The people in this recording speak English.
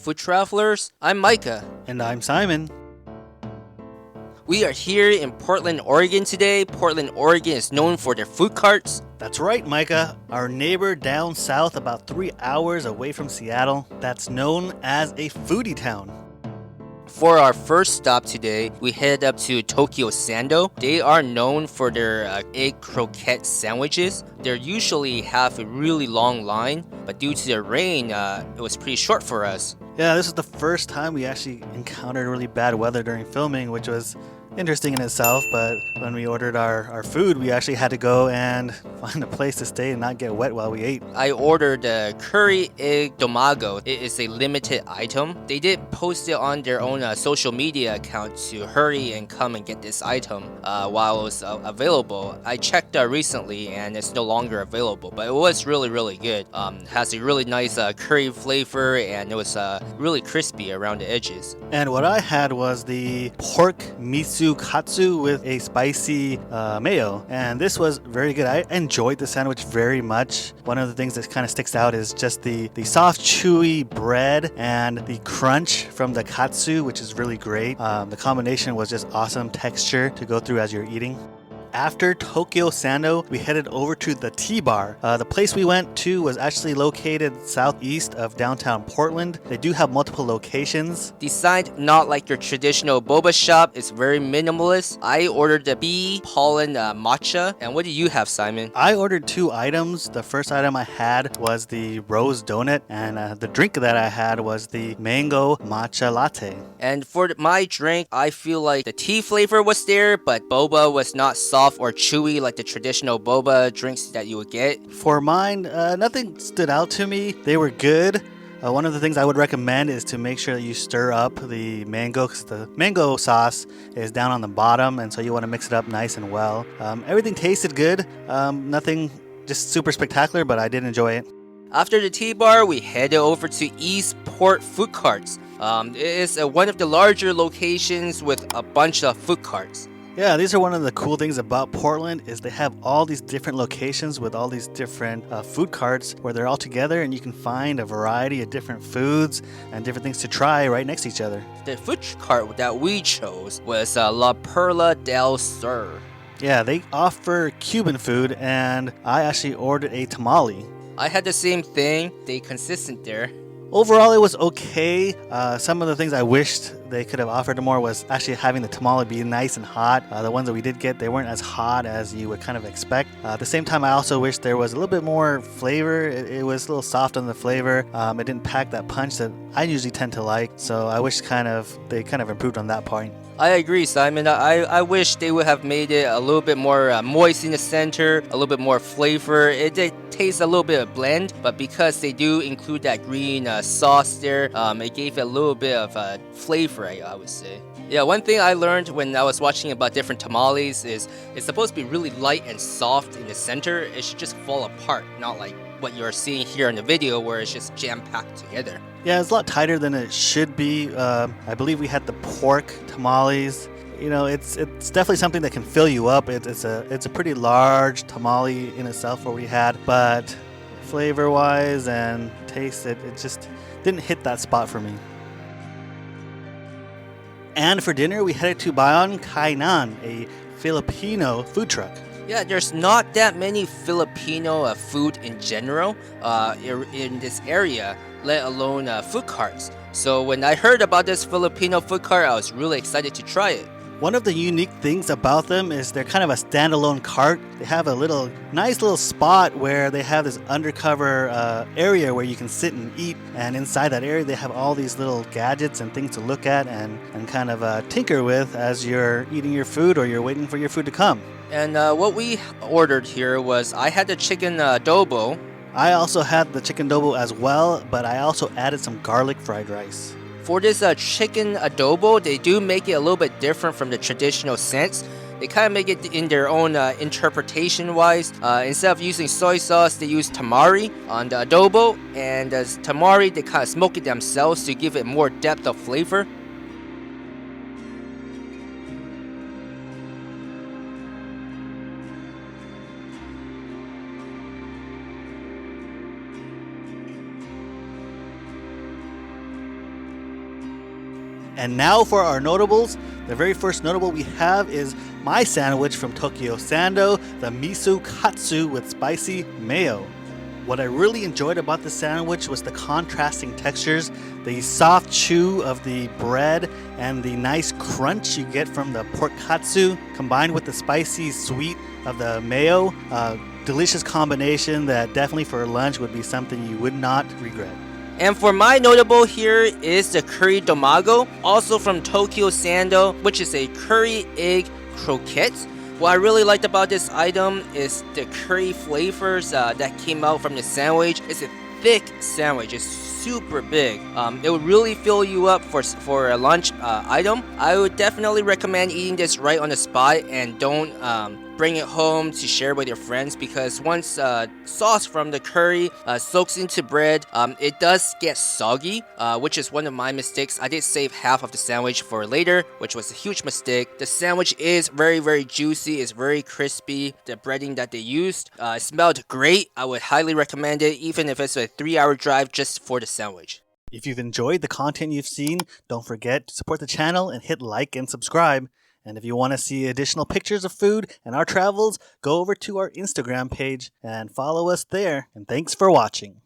food travelers. I'm Micah. And I'm Simon. We are here in Portland, Oregon today. Portland, Oregon is known for their food carts. That's right, Micah. Our neighbor down south, about 3 hours away from Seattle, that's known as a foodie town. For our first stop today, we headed up to Tokyo Sando. They are known for their egg croquette sandwiches. They usually have a really long line, but due to the rain, it was pretty short for us. Yeah, this is the first time we actually encountered really bad weather during filming, which was interesting in itself, but when we ordered our food, we actually had to go and find a place to stay and not get wet while we ate. I ordered the curry egg domago. It is a limited item. They did post it on their own social media account to hurry and come and get this item while it was available. I checked recently and it's no longer available, but it was really good. Has a really nice curry flavor and it was really crispy around the edges. And what I had was the pork miso Katsu with a spicy mayo, and this was very good. I enjoyed the sandwich very much. One of the things that kind of sticks out is just the soft chewy bread and the crunch from the katsu, which is really great. The combination was just awesome texture to go through as you're eating. After Tokyo Sando, we headed over to the T-Bar. The place we went to was actually located southeast of downtown Portland. They do have multiple locations. Designed not like your traditional boba shop, it's very minimalist. I ordered the bee pollen matcha. And what do you have, Simon? I ordered 2 items. The first item I had was the rose donut, and the drink that I had was the mango matcha latte. And for my drink, I feel like the tea flavor was there, but boba was not soft or chewy like the traditional boba drinks that you would get. For mine, nothing stood out to me. They were good. One of the things I would recommend is to make sure that you stir up the mango, because the mango sauce is down on the bottom, and so you want to mix it up nice and well. Everything tasted good. Nothing just super spectacular, but I did enjoy it. After the T-Bar, we headed over to Eastport Food Carts. It is one of the larger locations with a bunch of food carts. Yeah, these are one of the cool things about Portland is they have all these different locations with all these different food carts where they're all together and you can find a variety of different foods and different things to try right next to each other. The food cart that we chose was La Perla Del Sur. Yeah, they offer Cuban food and I actually ordered a tamale. I had the same thing. They consistent there. Overall, it was okay. Some of the things I wished they could have offered more was actually having the tamale be nice and hot. The ones that we did get, they weren't as hot as you would kind of expect. At the same time, I also wish there was a little bit more flavor. It was a little soft on the flavor. It didn't pack that punch that I usually tend to like. So I wish they kind of improved on that point. I agree, Simon. I wish they would have made it a little bit more moist in the center, a little bit more flavor. It did taste a little bit of blend, but because they do include that green sauce there, it gave it a little bit of flavor, I would say. Yeah, one thing I learned when I was watching about different tamales is it's supposed to be really light and soft in the center. It should just fall apart, not like what you're seeing here in the video where it's just jam-packed together. Yeah, it's a lot tighter than it should be. I believe we had the pork tamales. You know, it's definitely something that can fill you up. It's a pretty large tamale in itself what we had, but flavor-wise and taste, it just didn't hit that spot for me. And for dinner, we headed to Baon Kainan, a Filipino food truck. Yeah, there's not that many Filipino food in general in this area, let alone food carts. So when I heard about this Filipino food cart, I was really excited to try it. One of the unique things about them is they're kind of a standalone cart. They have a nice little spot where they have this undercover area where you can sit and eat. And inside that area, they have all these little gadgets and things to look at and kind of tinker with as you're eating your food or you're waiting for your food to come. And what we ordered here was I had the chicken adobo. I also had the chicken adobo as well, but I also added some garlic fried rice. For this chicken adobo, they do make it a little bit different from the traditional sense. They kind of make it in their own interpretation-wise. Instead of using soy sauce, they use tamari on the adobo. And as tamari, they kind of smoke it themselves to give it more depth of flavor. And now for our notables. The very first notable we have is my sandwich from Tokyo Sando, the Miso Katsu with spicy mayo. What I really enjoyed about the sandwich was the contrasting textures, the soft chew of the bread, and the nice crunch you get from the pork katsu, combined with the spicy sweet of the mayo. Delicious combination that definitely for lunch would be something you would not regret. And for my notable here is the curry domago, also from Tokyo Sando, which is a curry egg croquette. What I really liked about this item is the curry flavors that came out from the sandwich. It's a thick sandwich. It's super big. It would really fill you up for a lunch item. I would definitely recommend eating this right on the spot and don't bring it home to share with your friends, because once sauce from the curry soaks into bread, it does get soggy, which is one of my mistakes. I did save half of the sandwich for later, which was a huge mistake. The sandwich is very, very juicy. It's very crispy. The breading that they used, it smelled great. I would highly recommend it, even if it's a 3-hour drive just for the sandwich. If you've enjoyed the content you've seen, don't forget to support the channel and hit like and subscribe. And if you want to see additional pictures of food and our travels, go over to our Instagram page and follow us there. And thanks for watching.